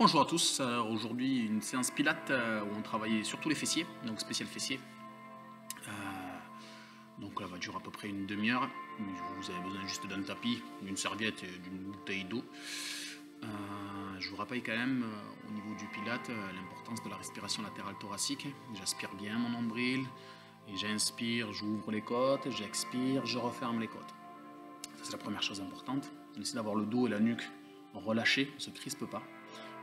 Bonjour à tous, aujourd'hui une séance pilates où on travaillait surtout les fessiers, donc spécial fessiers. Donc elle va durer à peu près une demi-heure. Vous avez besoin juste d'un tapis, d'une serviette et d'une bouteille d'eau. Je vous rappelle quand même au niveau du pilate l'importance de la respiration latérale thoracique. J'aspire bien mon nombril et j'inspire, j'ouvre les côtes, j'expire, je referme les côtes. Ça c'est la première chose importante. On essaie d'avoir le dos et la nuque relâchés, on ne se crispe pas.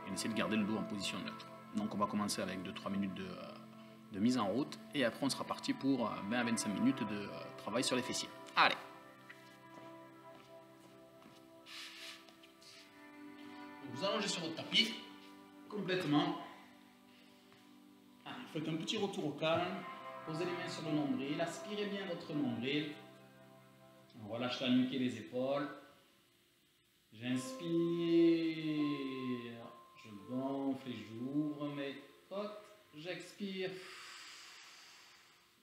Et on essaie de garder le dos en position neutre. Donc on va commencer avec 2-3 minutes de mise en route et après on sera parti pour 20 à 25 minutes de travail sur les fessiers. Allez! Vous allongez sur votre tapis complètement. Faites un petit retour au calme. Posez les mains sur le nombril. Aspirez bien votre nombril. On relâche la nuque et les épaules. J'inspire. Je gonfle et j'ouvre mes côtes. J'expire.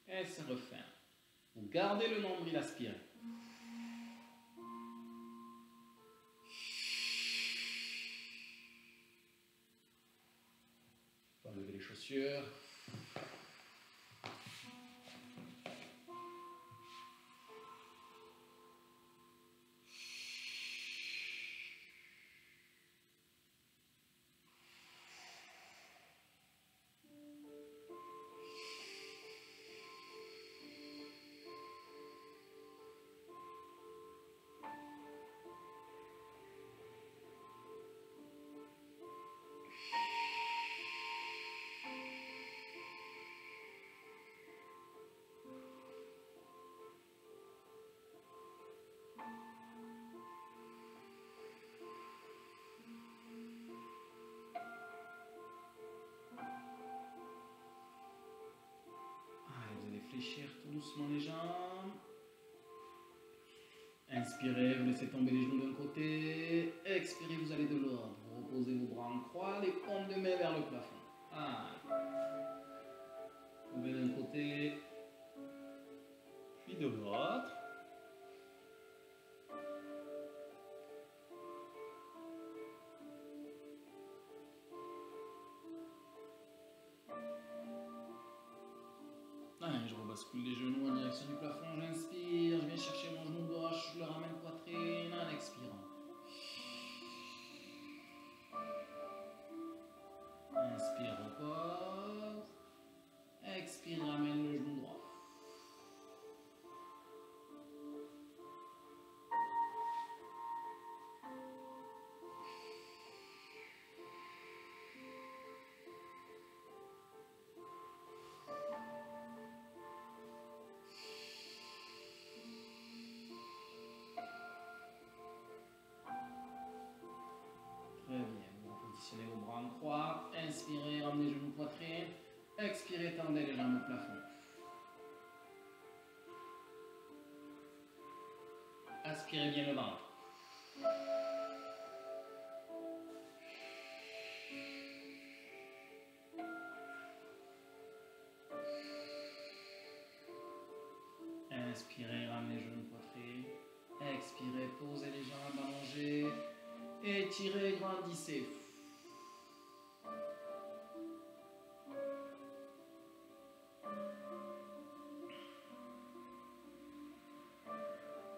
Et c'est refait. Vous gardez le nombril aspiré. Enlevez les chaussures. Fléchir tout doucement les jambes. Inspirez, vous laissez tomber les genoux d'un côté. Expirez, vous allez de l'autre. Vous reposez vos bras en croix, les paumes de main vers le plafond. Levez d'un côté, puis de l'autre. Je rebascule les genoux en direction du plafond, j'inspire, je viens chercher mon genou gauche, je le ramène poitrine en expirant. Inspire, repose. Expire, ramène le genou droit. Très bien, vous positionnez vos bras en croix, inspirez, ramenez les genoux poitrine, expirez, tendez les jambes au plafond. Aspirez bien le ventre. Inspirez, ramenez les genoux poitrine, expirez, posez les jambes allongées. Étirez, grandissez.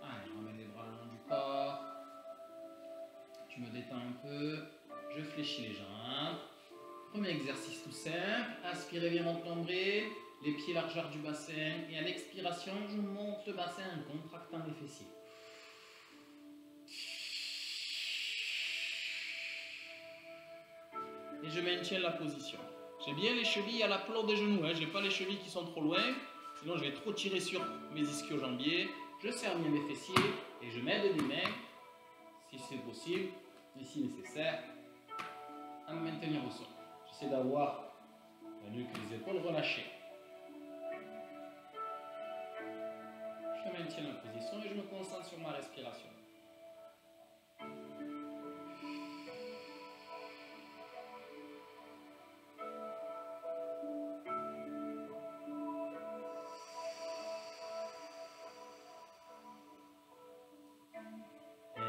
Allez, je ramène les bras le long du corps. Je me détends un peu. Je fléchis les jambes. Premier exercice tout simple. Aspirez bien votre nombril. Les pieds largeur du bassin. Et à l'expiration, je monte le bassin en contractant les fessiers. Et je maintiens la position. J'ai bien les chevilles à la plante des genoux, je n'ai pas les chevilles qui sont trop loin, sinon je vais trop tirer sur mes ischio-jambiers. Je serre bien mes fessiers et je m'aide des mains, si c'est possible, et si nécessaire, à me maintenir au sol. J'essaie d'avoir la nuque et les épaules relâchées. Je maintiens la position et je me concentre sur ma respiration.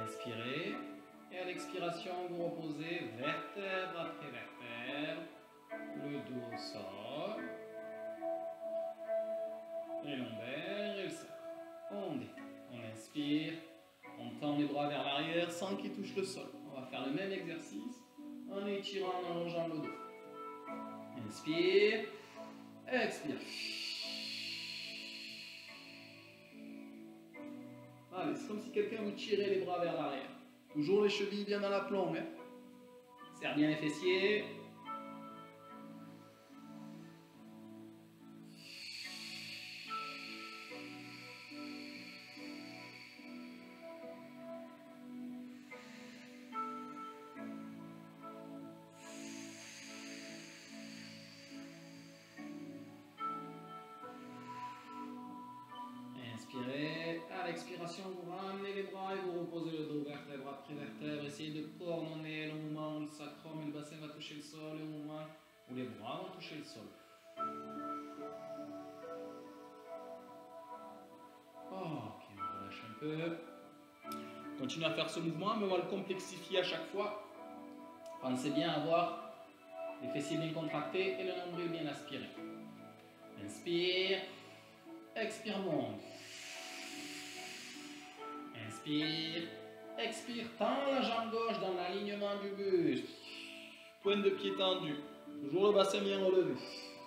Inspirez et à l'expiration. l'expiration, vous reposez vertèbre après vertèbre, le dos au sol, les lombaires et le cerveau. On détend, on inspire, on tend les bras vers l'arrière sans qu'ils touchent le sol. On va faire le même exercice en étirant, en allongeant le dos. Inspire, expire. Allez, c'est comme si quelqu'un vous tirait les bras vers l'arrière. Toujours les chevilles bien dans la plombe. Hein. Serre bien les fessiers. Inspirez, à l'expiration, vous ramenez les bras et vous reposez le dos vertèbre après vertèbre. Essayez de coordonner le mouvement où le sacrum et le bassin va toucher le sol, le mouvement où les bras vont toucher le sol. Ok, on relâche un peu. Continuez à faire ce mouvement, mais on va le complexifier à chaque fois. Pensez bien à avoir les fessiers bien contractés et le nombril bien aspiré. Inspire, expire, monte. Inspire, expire, tends la jambe gauche dans l'alignement du buste. Pointe de pied tendue. Toujours le bassin bien relevé.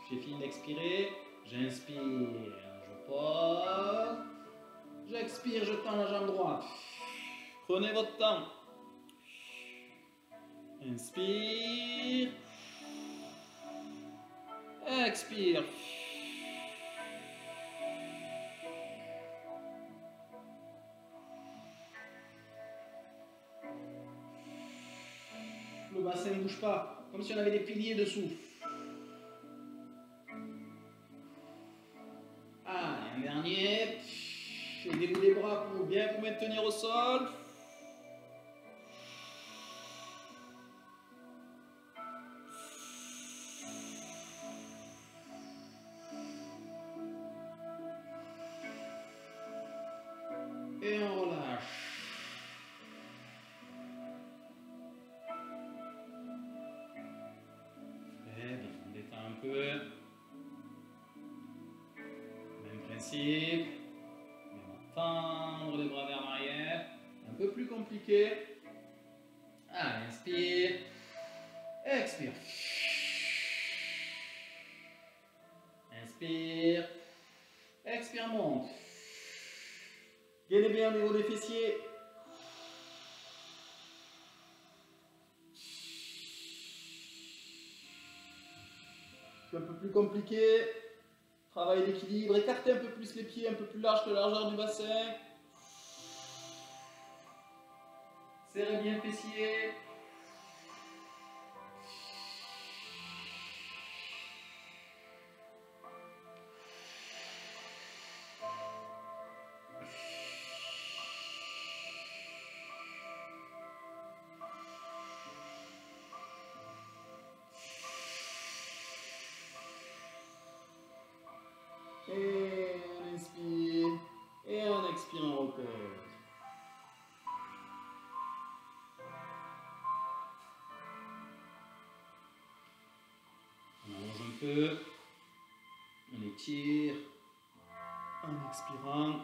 J'ai fini d'expirer. J'inspire, je pose. J'expire, je tends la jambe droite. Prenez votre temps. Inspire. Expire. Le bassin ne bouge pas, comme si on avait des piliers dessous. Allez, un dernier. Aidez-vous les bras pour bien vous maintenir au sol. Et on relâche. Très bien, on détend un peu. Même principe. On va tendre les bras vers l'arrière. Un peu plus compliqué. Allez, inspire. Expire. Inspire. Expire, monte. Gainez bien au niveau des fessiers. C'est un peu plus compliqué. Travail d'équilibre. Écartez un peu plus les pieds, un peu plus large que la largeur du bassin. Serrez bien le fessier. Et on inspire. Et on expire, on repose. On allonge un peu. On étire. En expirant.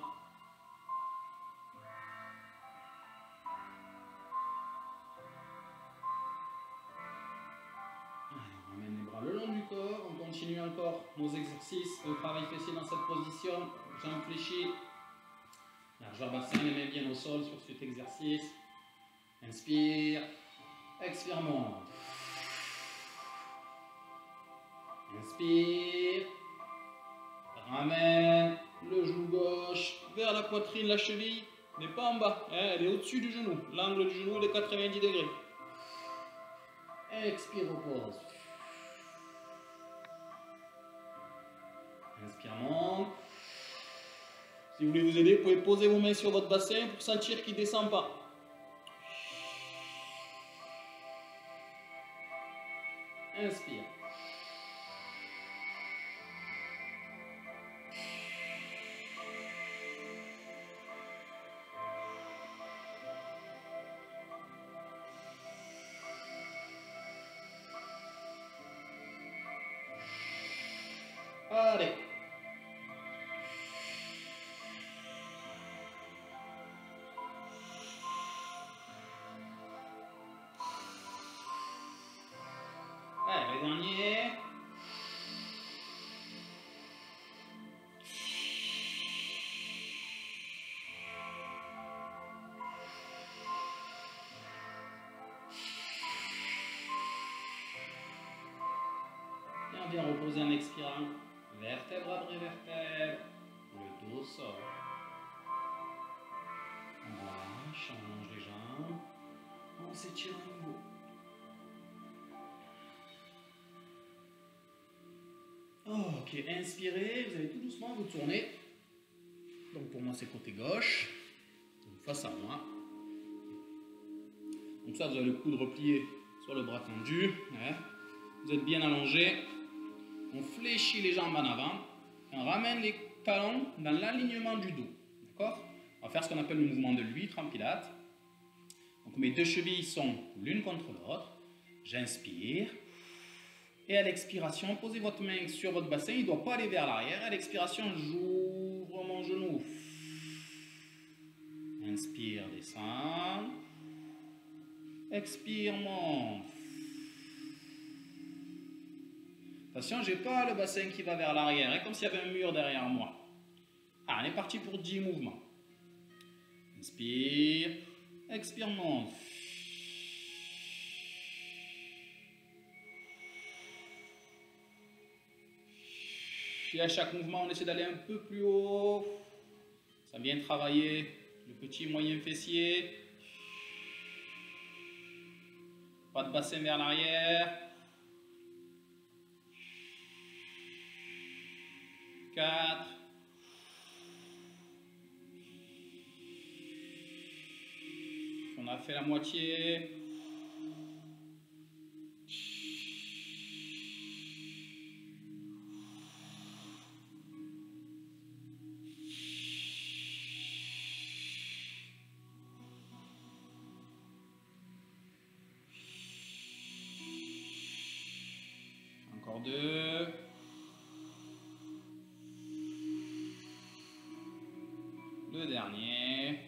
On ramène les bras le long du corps. On continue encore nos exercices de travail fessier dans cette position. Jambes fléchies. Largeur bassin, les mains bien au sol sur cet exercice. Inspire. Expire, monte. Inspire. Ramène le genou gauche vers la poitrine. La cheville n'est pas en bas. Elle est au-dessus du genou. L'angle du genou est de 90 degrés. Expire, repose. Inspire, monte. Si vous voulez vous aider, vous pouvez poser vos mains sur votre bassin pour sentir qu'il ne descend pas. Inspire. Allez, dernier. Bien reposer en expirant. Vertèbre après vertèbre. Le dos sort. On relâche, on allonge les jambes. On s'étire à nouveau. Ok, inspirez, vous allez tout doucement vous tourner. Donc pour moi c'est côté gauche. Donc face à moi. Donc ça vous avez le coude replié sur le bras tendu. Ouais. Vous êtes bien allongé. On fléchit les jambes en avant. Et on ramène les talons dans l'alignement du dos. D'accord? On va faire ce qu'on appelle le mouvement de l'huître en pilates. Donc mes deux chevilles sont l'une contre l'autre. J'inspire. Et à l'expiration, posez votre main sur votre bassin. Il ne doit pas aller vers l'arrière. À l'expiration, j'ouvre mon genou. Inspire, descend. Expire, monte. Attention, je n'ai pas le bassin qui va vers l'arrière, hein, comme s'il y avait un mur derrière moi. Ah, on est parti pour 10 mouvements. Inspire, expire, monte. Puis à chaque mouvement, on essaie d'aller un peu plus haut. Ça vient travailler le petit et moyen fessier. Pas de bassin vers l'arrière. 4. On a fait la moitié. Encore 2. Le dernier.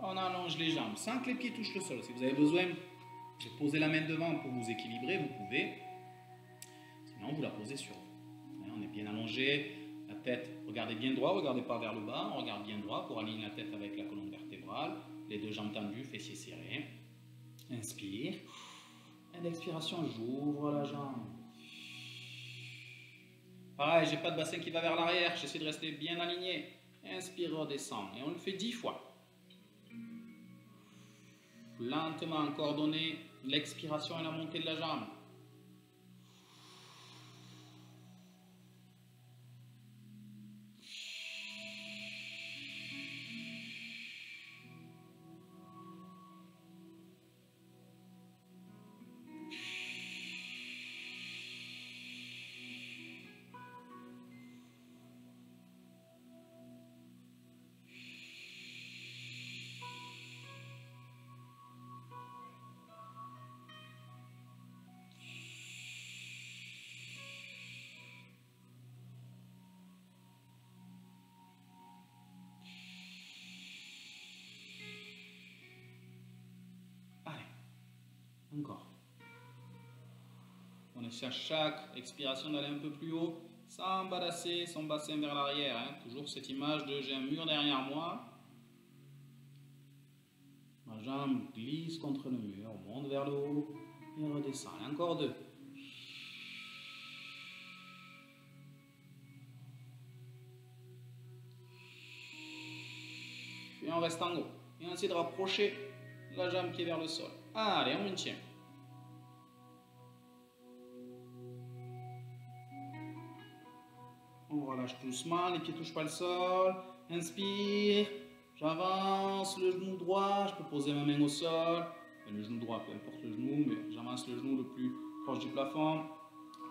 On allonge les jambes sans que les pieds touchent le sol. Si vous avez besoin de poser la main devant pour vous équilibrer, vous pouvez. Sinon, vous la posez sur vous. On est bien allongé. La tête, regardez bien droit, regardez pas vers le bas. On regarde bien droit pour aligner la tête avec la colonne vertébrale. Les deux jambes tendues, fessiers serrés. Inspire. Et d'expiration, j'ouvre la jambe. Pareil, j'ai pas de bassin qui va vers l'arrière. J'essaie de rester bien aligné. Inspire, redescend. Et on le fait 10 fois. Lentement, coordonner l'expiration et la montée de la jambe. Encore. On essaie à chaque expiration d'aller un peu plus haut sans badasser son bassin vers l'arrière. Hein. Toujours cette image de j'ai un mur derrière moi. Ma jambe glisse contre le mur, monte vers le haut et redescend. Et encore 2. Et on reste en haut. Et on essaie de rapprocher la jambe qui est vers le sol. Allez, on maintient. On relâche doucement, les pieds ne touchent pas le sol. Inspire, j'avance le genou droit, je peux poser ma main au sol. Le genou droit, peu importe le genou, mais j'avance le genou le plus proche du plafond.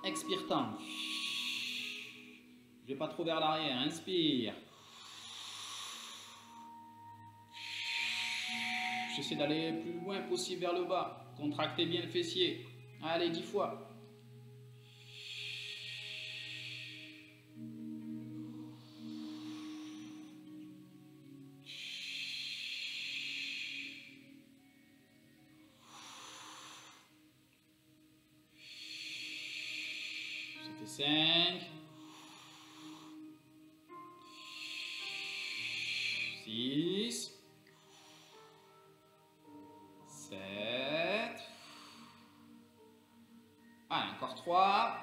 Expire, tend. Je ne vais pas trop vers l'arrière, inspire. J'essaie d'aller le plus loin possible vers le bas. Contractez bien le fessier. Allez, 10 fois. 5, 6, 7, allez, encore 3,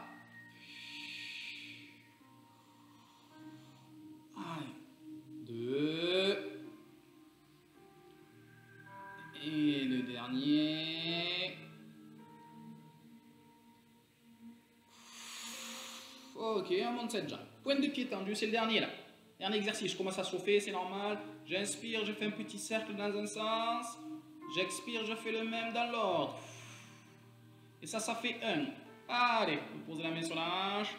allez, 2, et le dernier. Ok, on monte cette jambe. Pointe de pied tendue, c'est le dernier là. Dernier exercice, je commence à chauffer, c'est normal. J'inspire, je fais un petit cercle dans un sens. J'expire, je fais le même dans l'autre. Et ça fait 1. Allez, vous posez la main sur la hanche.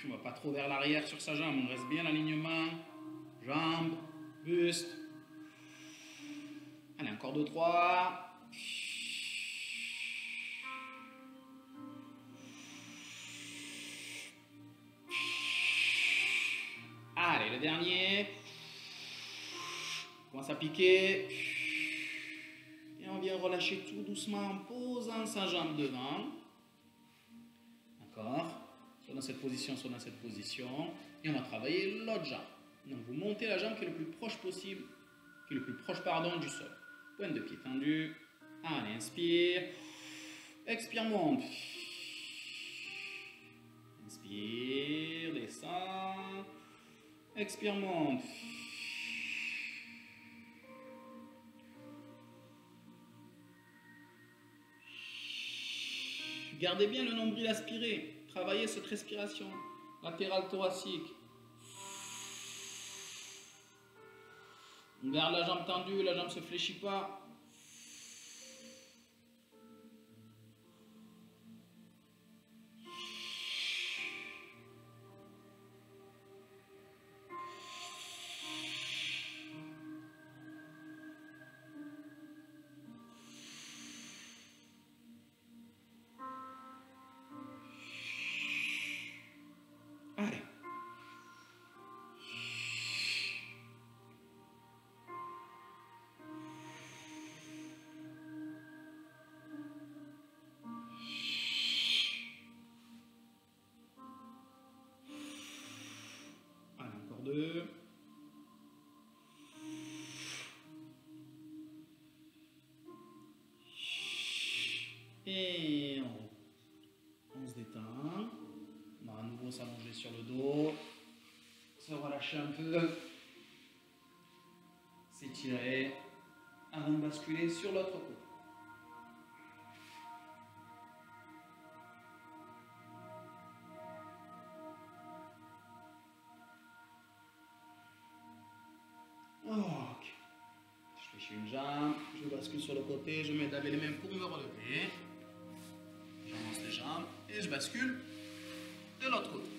On va pas trop vers l'arrière sur sa jambe, on reste bien l'alignement. Jambe, buste. Allez, encore 2, 3. Allez, le dernier. On commence à piquer. Et on vient relâcher tout doucement en posant sa jambe devant. D'accord? Soit dans cette position, soit dans cette position. Et on va travailler l'autre jambe. Donc vous montez la jambe qui est le plus proche possible, qui est le plus proche, pardon, du sol. Pointe de pied tendue. Allez, inspire. Expire, monte. Inspire, descend. Expire, monte. Gardez bien le nombril aspiré. Travaillez cette respiration latérale thoracique. On garde la jambe tendue, la jambe ne se fléchit pas. Allez. Allez, encore 2. Et on se détend. On va à nouveau s'allonger sur le dos. Se relâcher un peu. S'étirer. Avant de basculer sur l'autre côté. Ok. Je fléchis une jambe, je bascule sur le côté, je mets d'abord les mains pour me relever. J'avance les jambes et je bascule de l'autre côté.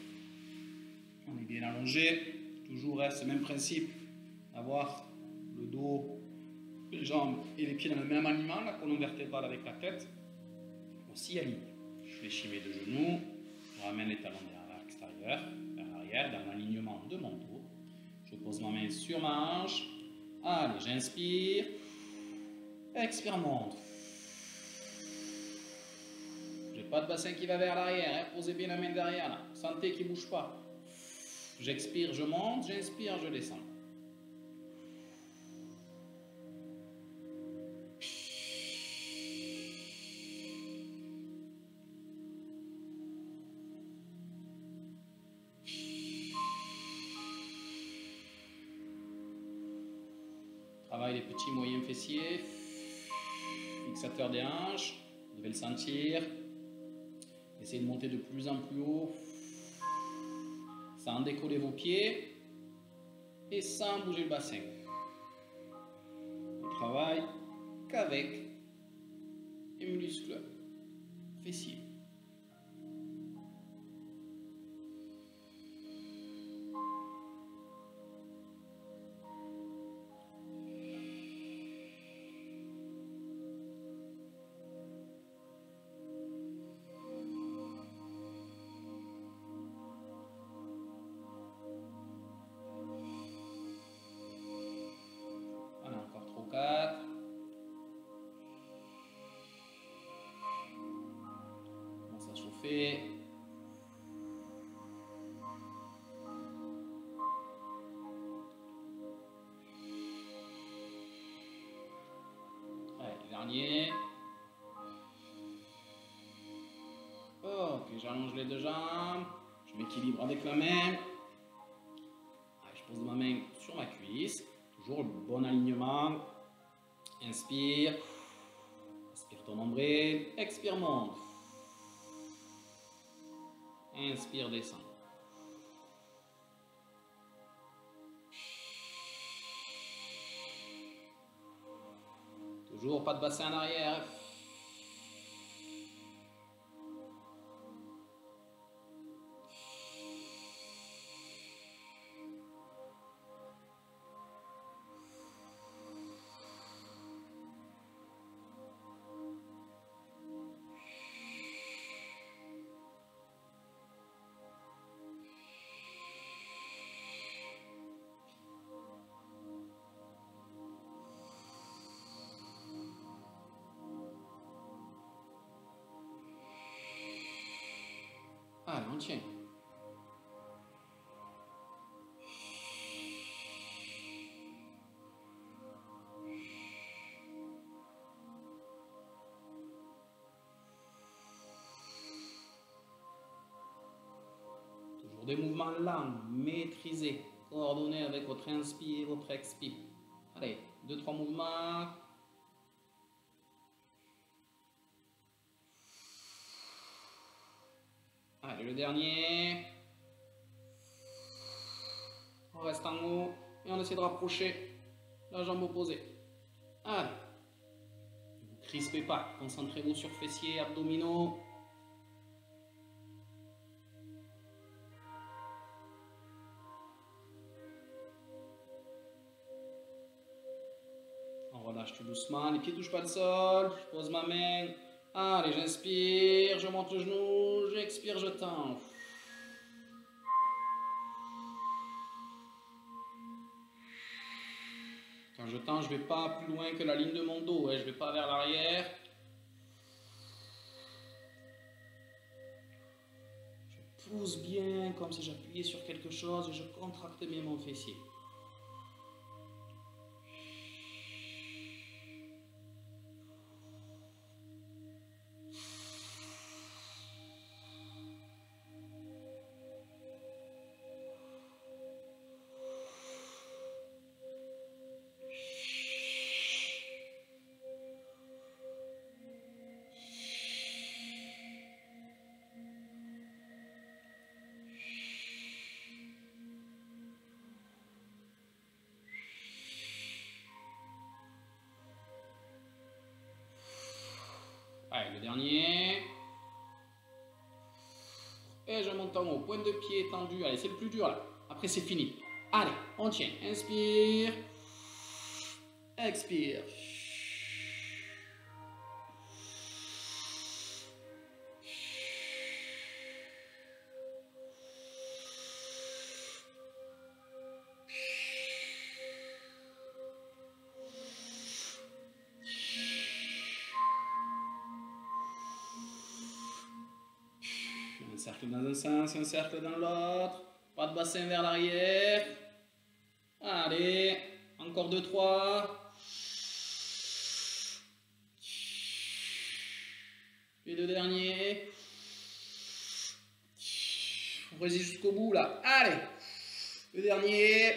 On est bien allongé, toujours reste le même principe, avoir le dos, les jambes et les pieds dans le même alignement, la colonne vertébrale avec la tête, aussi alignée. Je fléchis mes 2 genoux, je ramène les talons vers l'extérieur, vers l'arrière, dans l'alignement de mon dos. Je pose ma main sur ma hanche. Allez, j'inspire. Expire, monte. J'ai pas de bassin qui va vers l'arrière. Hein. Posez bien la main derrière. Là. Sentez qu'il ne bouge pas. J'expire, je monte. J'inspire, je descends. Travaille les petits moyens fessiers, fixateur des hanches, vous devez le sentir. Essayez de monter de plus en plus haut, sans décoller vos pieds et sans bouger le bassin. On travaille qu'avec les muscles fessiers. fait. Allez, le dernier. Ok, j'allonge les deux jambes. Je m'équilibre avec la main. Allez, je pose ma main sur ma cuisse. Toujours le bon alignement. Inspire. Inspire ton nombril. Expire, monte. Inspire, descend. Toujours pas de bassin en arrière. Allez, on tient. Toujours des mouvements lents, maîtrisés, coordonnés avec votre inspire et votre expire. Allez, 2-3 mouvements. Allez, le dernier. On reste en haut et on essaie de rapprocher la jambe opposée. Allez. Ne vous crispez pas. Concentrez-vous sur fessiers, abdominaux. On relâche tout doucement. Les pieds ne touchent pas le sol. Je pose ma main. Allez, j'inspire, je monte le genou, j'expire, je tends. Quand je tends, je ne vais pas plus loin que la ligne de mon dos, je ne vais pas vers l'arrière. Je pousse bien, comme si j'appuyais sur quelque chose et je contracte bien mon fessier. Allez, le dernier. Et je monte en haut, pointe de pied tendue. Allez, c'est le plus dur là. Après, c'est fini. Allez, on tient. Inspire. Expire. Un cercle dans un sens, un cercle dans l'autre. Pas de bassin vers l'arrière. Allez, encore 2-3. Et le dernier. On résiste jusqu'au bout là. Allez, le dernier.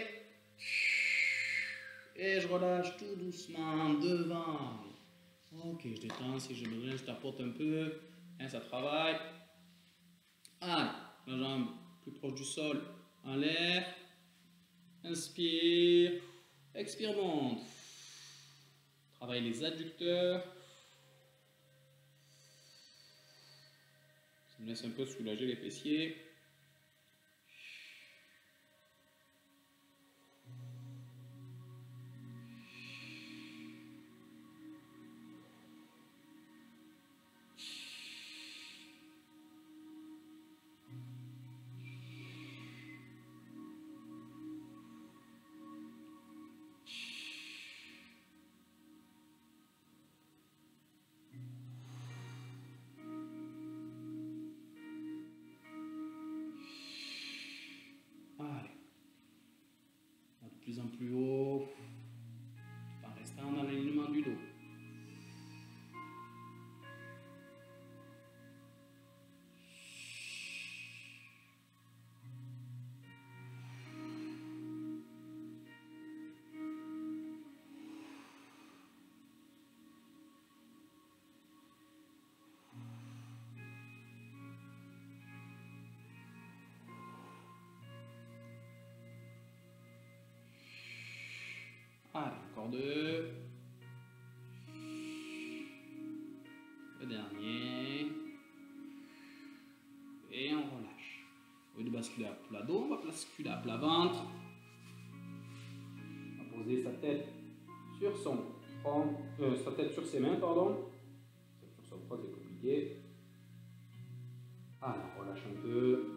Et je relâche tout doucement devant. Ok, je détends. Si j'ai besoin, je tapote un peu. Hein, ça travaille. Allez, la jambe plus proche du sol en l'air. Inspire. Expire, monte. Travaille les adducteurs. Ça me laisse un peu soulager les fessiers. plus en plus haut, en restant dans l'alignement du dos. Allez, encore deux. Le dernier. Et on relâche. Au lieu de basculer à plat dos, on va basculer à plat ventre. On va poser sa tête sur son front, sa tête sur ses mains, pardon. Sur son front, c'est compliqué. Allez, on relâche un peu.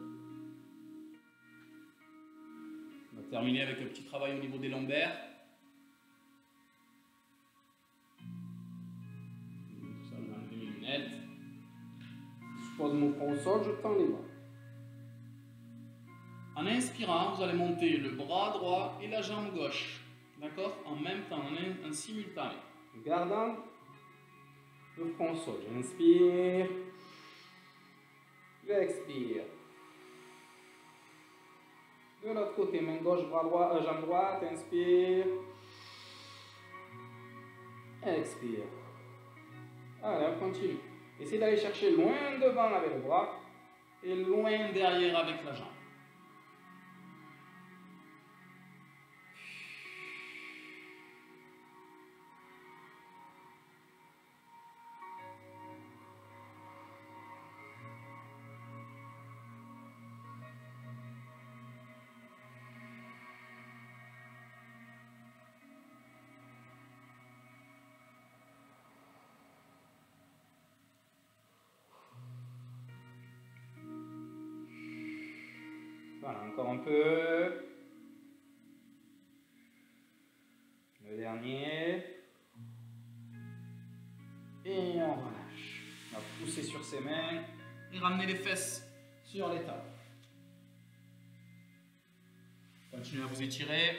On va terminer avec un petit travail au niveau des lombaires. Je pose mon front au sol, je tends les bras. En inspirant, vous allez monter le bras droit et la jambe gauche. D'accord? En même temps, en simultané. En gardant le front au sol. J'inspire. J'expire. De l'autre côté, main gauche, bras droit, jambe droite. Inspire. Expire. Allez, on continue. Essayez d'aller chercher loin devant avec le bras et loin derrière avec la jambe. Voilà, encore un peu. Le dernier. Et on relâche. On va pousser sur ses mains et ramener les fesses sur les talons. Continuez à vous étirer.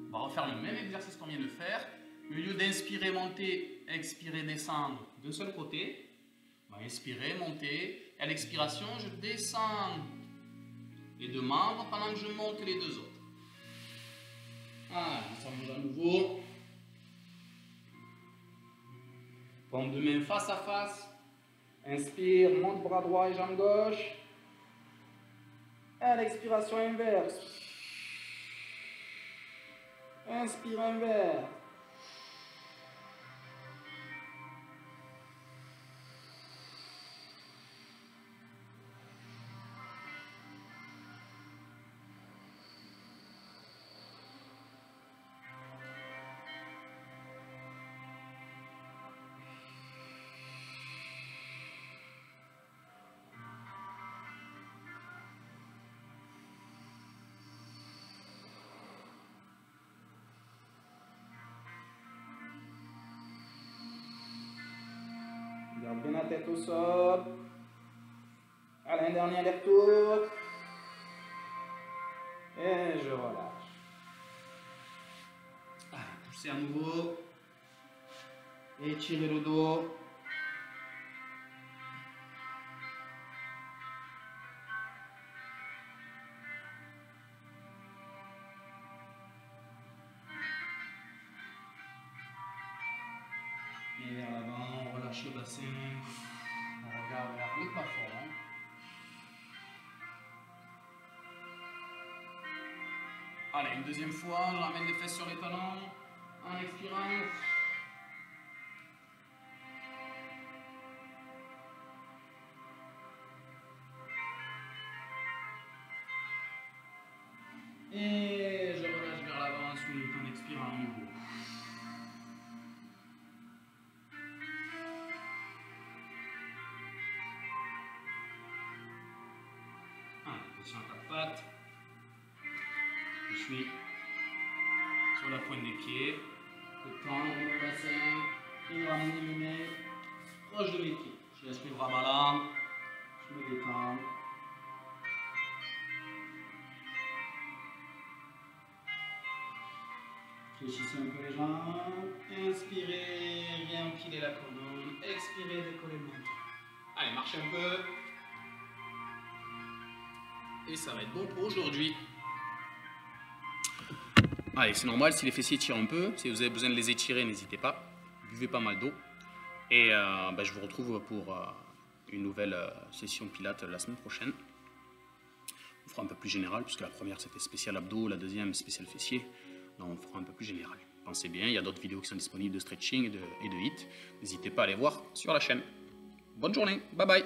On va refaire le même exercice qu'on vient de faire. Au lieu d'inspirer, monter, expirer, descendre d'un seul côté, on va inspirer, monter. Et à l'expiration, je descends les deux membres pendant que je monte les deux autres. Voilà, on s'allonge à nouveau. Paume de main face à face. Inspire, monte bras droit et jambe gauche. À l'expiration inverse. Inspire inverse. Garde bien la tête au sol. Allez, un dernier aller-retour. Et je relâche. Allez, poussez à nouveau. Étirez le dos. Et vers l'avant, on relâche le bassin. On regarde vers le plafond. Allez, une deuxième fois, on ramène les fesses sur les talons. En expirant. Et je relâche vers l'avant ensuite en expirant à nouveau. Position à quatre pattes. Je suis sur la pointe des pieds. Je tends le bassin et ramener mes mains proches de mes pieds. Je laisse mes bras ballants. Je me détends. Fléchissez un peu les jambes. Inspirez, réempilez la colonne. Expirez, décollez le menton. Allez, marchez un peu. Et ça va être bon pour aujourd'hui. Allez, c'est normal si les fessiers tirent un peu. Si vous avez besoin de les étirer, n'hésitez pas. Buvez pas mal d'eau. Et je vous retrouve pour une nouvelle session pilates la semaine prochaine. On fera un peu plus général, puisque la première c'était spécial abdos, la deuxième spécial fessier. Là, on fera un peu plus général. Pensez bien, il y a d'autres vidéos qui sont disponibles de stretching et de HIIT. N'hésitez pas à les voir sur la chaîne. Bonne journée, bye bye.